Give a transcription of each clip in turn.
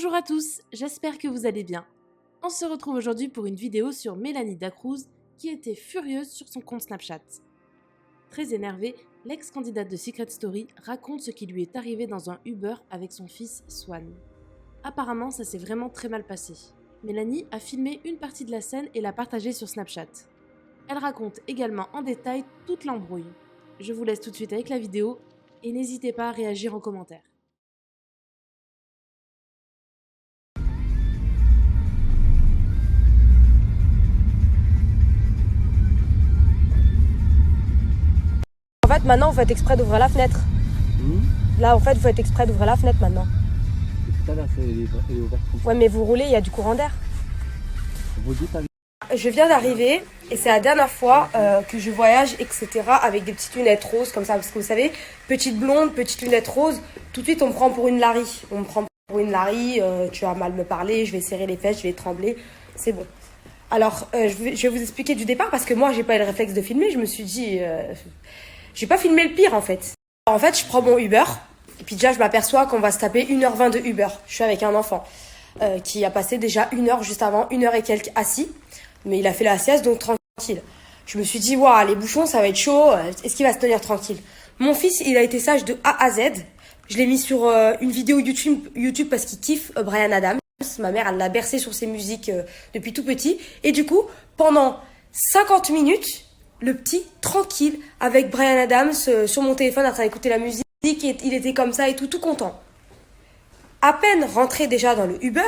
Bonjour à tous, j'espère que vous allez bien. On se retrouve aujourd'hui pour une vidéo sur Mélanie Dacruz qui était furieuse sur son compte Snapchat. Très énervée, l'ex-candidate de Secret Story raconte ce qui lui est arrivé dans un Uber avec son fils Swan. Apparemment, ça s'est vraiment très mal passé. Mélanie a filmé une partie de la scène et l'a partagée sur Snapchat. Elle raconte également en détail toute l'embrouille. Je vous laisse tout de suite avec la vidéo et n'hésitez pas à réagir en commentaire. En fait, maintenant, vous faites exprès d'ouvrir la fenêtre. Là, en fait, vous faites exprès d'ouvrir la fenêtre maintenant. Tout à l'heure, elle est ouverte. Ouais, mais vous roulez, il y a du courant d'air. Vous dites avec... Je viens d'arriver et c'est la dernière fois que je voyage, etc. avec des petites lunettes roses comme ça. Parce que vous savez, petite blonde, petite lunette rose, tout de suite, on me prend pour une Larry. On me prend pour une Larry, tu vas mal me parler, je vais serrer les fesses, je vais trembler. C'est bon. Alors, je vais vous expliquer du départ parce que moi, j'ai pas eu le réflexe de filmer. Je me suis dit... j'ai pas filmé le pire en fait. En fait, je prends mon Uber et puis déjà je m'aperçois qu'on va se taper 1h20 de Uber. Je suis avec un enfant qui a passé déjà 1h juste avant, 1h et quelques assis, mais il a fait la sieste donc tranquille. Je me suis dit waouh, les bouchons ça va être chaud, est-ce qu'il va se tenir tranquille? Mon fils, il a été sage de A à Z. Je l'ai mis sur une vidéo YouTube parce qu'il kiffe Bryan Adams. Ma mère, elle l'a bercé sur ses musiques depuis tout petit et du coup, pendant 50 minutes, le petit, tranquille, avec Bryan Adams sur mon téléphone en train d'écouter la musique. Et il était comme ça et tout content. À peine rentré déjà dans le Uber,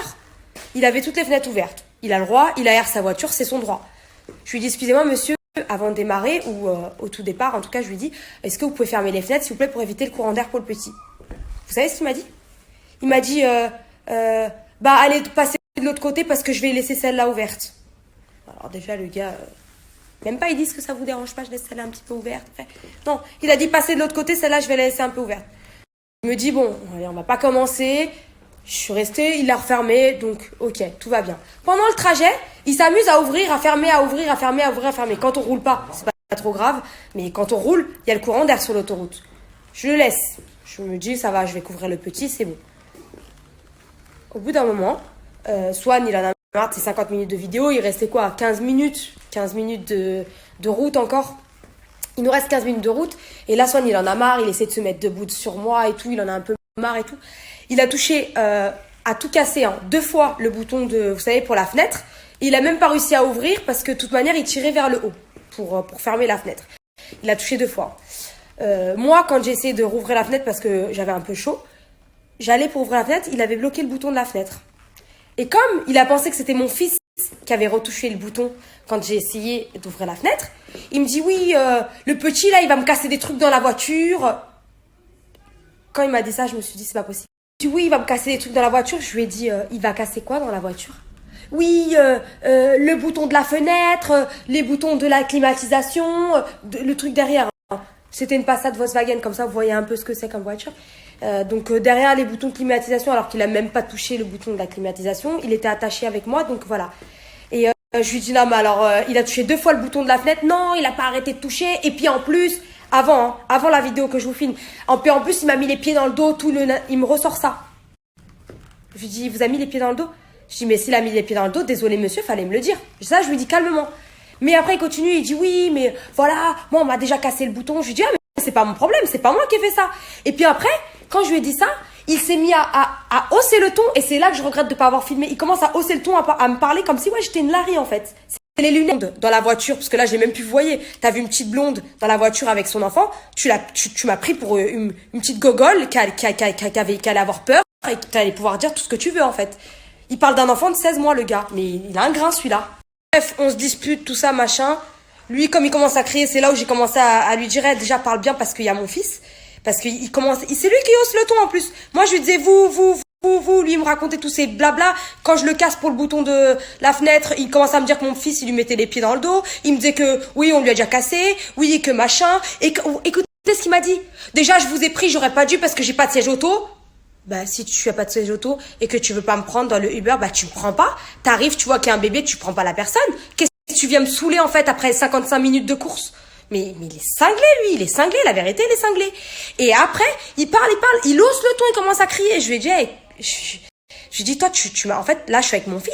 il avait toutes les fenêtres ouvertes. Il a le droit, il aère sa voiture, c'est son droit. Je lui dis, excusez-moi monsieur, avant de démarrer, ou au tout départ, en tout cas, je lui dis, est-ce que vous pouvez fermer les fenêtres, s'il vous plaît, pour éviter le courant d'air pour le petit? Vous savez ce qu'il m'a dit? Il m'a dit, allez passer de l'autre côté parce que je vais laisser celle-là ouverte. Alors déjà, le gars... Même pas, ils disent que ça vous dérange pas, je laisse celle-là un petit peu ouverte. Enfin, non, il a dit passer de l'autre côté, celle-là, je vais la laisser un peu ouverte. Je me dis, bon, allez, on va pas commencer. Je suis restée, il l'a refermé, donc ok, tout va bien. Pendant le trajet, il s'amuse à ouvrir, à fermer, à ouvrir, à fermer, à ouvrir, à fermer. Quand on roule pas, c'est pas trop grave, mais quand on roule, il y a le courant d'air sur l'autoroute. Je le laisse. Je me dis, ça va, je vais couvrir le petit, c'est bon. Au bout d'un moment, Swan, il en a marre de ses 50 minutes de vidéo, il restait quoi? 15 minutes de route encore. Il nous reste 15 minutes de route. Et là, Swan, il en a marre, il essaie de se mettre debout sur moi et tout, il en a un peu marre et tout. Il a touché à tout casser, 2 fois le bouton de, vous savez, pour la fenêtre. Il a même pas réussi à ouvrir parce que de toute manière, il tirait vers le haut pour fermer la fenêtre. Il a touché 2 fois. Moi, quand j'ai essayé de rouvrir la fenêtre parce que j'avais un peu chaud, j'allais pour ouvrir la fenêtre, il avait bloqué le bouton de la fenêtre. Et comme il a pensé que c'était mon fils qui avait retouché le bouton quand j'ai essayé d'ouvrir la fenêtre, il me dit oui, le petit là, il va me casser des trucs dans la voiture. Quand il m'a dit ça, je me suis dit c'est pas possible. Il dit oui, il va me casser des trucs dans la voiture. Je lui ai dit il va casser quoi dans la voiture? Oui, le bouton de la fenêtre, les boutons de la climatisation, le truc derrière. C'était une Passat Volkswagen, comme ça vous voyez un peu ce que c'est comme voiture. Donc derrière les boutons de climatisation, alors qu'il a même pas touché le bouton de la climatisation, il était attaché avec moi, donc voilà. Et je lui dis non mais alors il a touché 2 fois le bouton de la fenêtre, non il a pas arrêté de toucher, et puis en plus, avant la vidéo que je vous filme, en plus il m'a mis les pieds dans le dos, il me ressort ça. Je lui dis vous avez mis les pieds dans le dos? Je dis mais s'il a mis les pieds dans le dos, désolé monsieur, fallait me le dire. Ça je lui dis calmement. Mais après il continue, il dit oui mais voilà, moi on m'a déjà cassé le bouton. Je lui dis ah mais c'est pas mon problème, c'est pas moi qui ai fait ça. Et puis après, quand je lui ai dit ça, il s'est mis à hausser le ton, et c'est là que je regrette de pas avoir filmé. Il commence à hausser le ton, à me parler comme si ouais j'étais une Larry en fait. C'est les lunettes dans la voiture, parce que là j'ai même plus voyé. T'as vu une petite blonde dans la voiture avec son enfant, tu m'as pris pour une petite gogole qui allait avoir peur et qui allait pouvoir dire tout ce que tu veux en fait. Il parle d'un enfant de 16 mois le gars, mais il a un grain celui-là. Bref, on se dispute, tout ça, machin. Lui, comme il commence à crier, c'est là où j'ai commencé à lui dire déjà parle bien parce qu'il y a mon fils. Parce que c'est lui qui hausse le ton en plus. Moi, je lui disais vous, lui il me racontait tous ces blabla. Quand je le casse pour le bouton de la fenêtre, il commence à me dire que mon fils, il lui mettait les pieds dans le dos. Il me disait que oui, on lui a déjà cassé, oui, que machin. Et écoutez ce qu'il m'a dit. Déjà, je vous ai pris, j'aurais pas dû parce que j'ai pas de siège auto. Bah, si tu as pas de siège auto et que tu veux pas me prendre dans le Uber, bah, tu me prends pas. T'arrives, tu vois qu'il y a un bébé, tu prends pas la personne. Qu'est-ce que tu viens me saouler, en fait, après 55 minutes de course? Mais il est cinglé, lui, il est cinglé, la vérité, il est cinglé. Et après, il parle, il hausse le ton, il commence à crier. Je lui ai dit, hey, je Je lui dis, toi, tu m'as... En fait, là, je suis avec mon fils.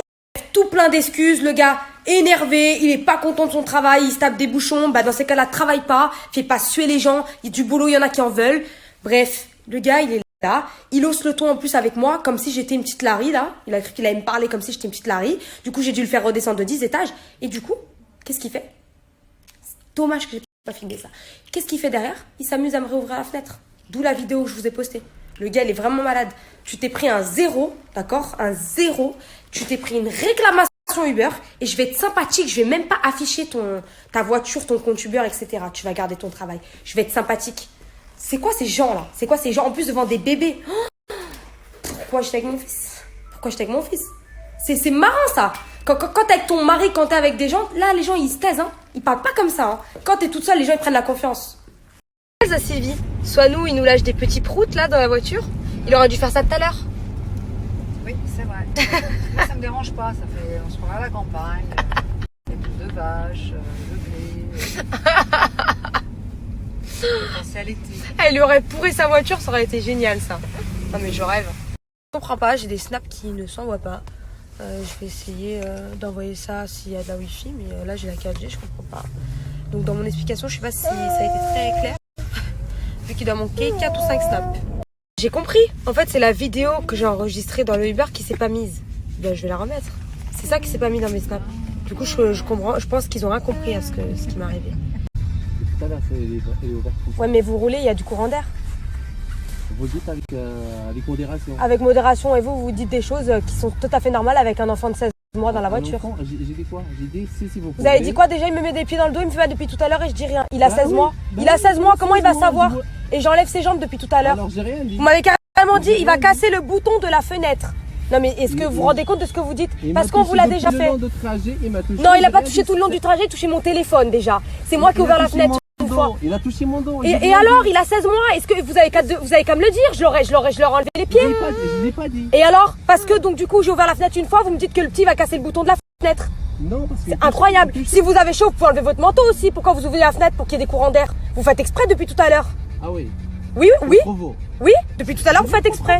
Tout plein d'excuses, le gars énervé, il est pas content de son travail, il se tape des bouchons. Bah, dans ces cas-là, travaille pas, fais pas suer les gens. Il y a du boulot, il y en a qui en veulent. Bref, le gars, il est là. Il hausse le ton en plus avec moi, comme si j'étais une petite Larry, là. Il a cru qu'il allait me parler comme si j'étais une petite Larry. Du coup, j'ai dû le faire redescendre de 10 étages. Et du coup, qu'est-ce qu'il fait? Dommage que j'ai pas filmé ça. Qu'est-ce qu'il fait derrière? Il s'amuse à me réouvrir la fenêtre. D'où la vidéo que je vous ai postée. Le gars, il est vraiment malade. Tu t'es pris un 0, d'accord? Un 0. Tu t'es pris une réclamation Uber et je vais être sympathique. Je vais même pas afficher ta voiture, ton compte Uber, etc. Tu vas garder ton travail. Je vais être sympathique. C'est quoi ces gens-là? C'est quoi ces gens? En plus, devant des bébés. Oh, pourquoi j'étais avec mon fils? Pourquoi j'étais avec mon fils? C'est marrant, ça. Quand t'es avec ton mari, quand t'es avec des gens, là, les gens, ils se taisent, hein. Ils parlent pas comme ça, hein. Quand t'es toute seule, les gens, ils prennent la confiance. À Sylvie, soit nous, il nous lâche des petits proutes, là, dans la voiture. Il aurait dû faire ça tout à l'heure. Oui, c'est vrai. Moi, ça me dérange pas. Ça fait, on se croirait à la campagne. Les poules de vache, le blé. Penser à l'été. Elle lui aurait pourri sa voiture, ça aurait été génial, ça. Non, mais je rêve. Je comprends pas, j'ai des snaps qui ne s'envoient pas. Je vais essayer d'envoyer ça s'il y a de la wifi, mais là j'ai la 4G, je comprends pas. Donc dans mon explication, je sais pas si ça a été très clair, vu qu'il doit manquer 4 ou 5 snaps. J'ai compris, en fait c'est la vidéo que j'ai enregistrée dans le Uber qui s'est pas mise. Ben, je vais la remettre. C'est ça qui s'est pas mis dans mes snaps. Du coup je comprends, je pense qu'ils ont rien compris à ce qui m'est arrivé. Tout à l'heure, elle est ouverte. Ouais, mais vous roulez, il y a du courant d'air. Vous dites avec modération. Avec modération, et vous dites des choses qui sont tout à fait normales avec un enfant de 16 mois dans la voiture. J'ai dit quoi? J'ai dit si vous Vous avez dit quoi déjà? Il me met des pieds dans le dos, il me fait mal depuis tout à l'heure et je dis rien. Il a 16 oui, mois. bah Il a oui, 16 mois, comment il va 16 mois, savoir? dis-moi. Et j'enlève ses jambes depuis tout à l'heure. Alors j'ai rien dit. Vous m'avez carrément dit, il va casser le bouton de la fenêtre. Non mais est-ce que vous vous rendez compte de ce que vous dites? Parce qu'on vous l'a déjà fait. Non, il a pas touché tout le long du trajet, il a touché mon téléphone déjà. C'est moi qui ai ouvert la fenêtre une fois. Il a touché mon dos. Et alors, il a 16 mois, est-ce que vous avez qu'à me le dire? Je leur ai enlevé les pieds. Je l'ai pas dit. Et alors? Parce que donc du coup j'ai ouvert la fenêtre une fois, vous me dites que le petit va casser le bouton de la fenêtre. Non, parce que C'est incroyable. Si vous avez chaud, vous pouvez enlever votre manteau aussi. Pourquoi vous ouvrez la fenêtre pour qu'il y ait des courants d'air? Vous faites exprès depuis tout à l'heure. Ah oui. Oui, oui, Provo. oui. Depuis tout à l'heure, vous faites exprès.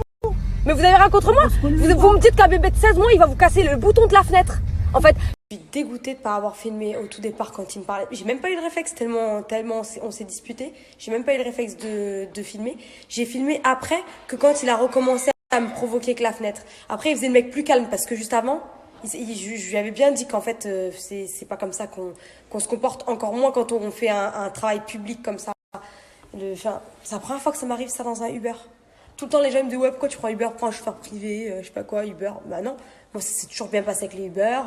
Mais vous avez rien contre moi. Vous me dites qu'un bébé de 16 mois, il va vous casser le bouton de la fenêtre. En fait, je suis dégoûtée de ne pas avoir filmé au tout départ quand il me parlait. J'ai même pas eu le réflexe tellement on s'est disputé. J'ai même pas eu le réflexe de filmer. J'ai filmé après que quand il a recommencé à me provoquer avec la fenêtre. Après, il faisait le mec plus calme parce que juste avant, je lui avais bien dit qu'en fait, c'est pas comme ça qu'on se comporte, encore moins quand on fait un travail public comme ça. C'est la première fois que ça m'arrive ça dans un Uber. Tout le temps, les gens me disent, ouais, pourquoi tu prends Uber? Prends un chauffeur privé, je sais pas quoi, Uber. Bah non, moi, c'est toujours bien passé avec les Uber.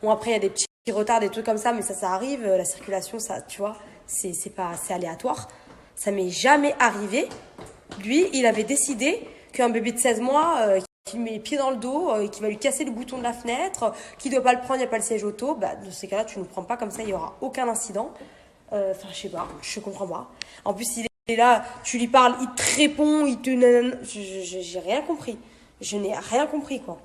Bon, après, il y a des petits retards, des trucs comme ça, mais ça arrive. La circulation, ça, tu vois, c'est aléatoire. Ça m'est jamais arrivé. Lui, il avait décidé qu'un bébé de 16 mois, qui met les pieds dans le dos, qui va lui casser le bouton de la fenêtre, qui doit pas le prendre, il n'y a pas le siège auto, bah, dans ces cas-là, tu ne le prends pas comme ça, il n'y aura aucun incident. Enfin, je sais pas, je comprends pas. En plus, il est là, tu lui parles, il te répond, il te... J'ai rien compris. Je n'ai rien compris, quoi.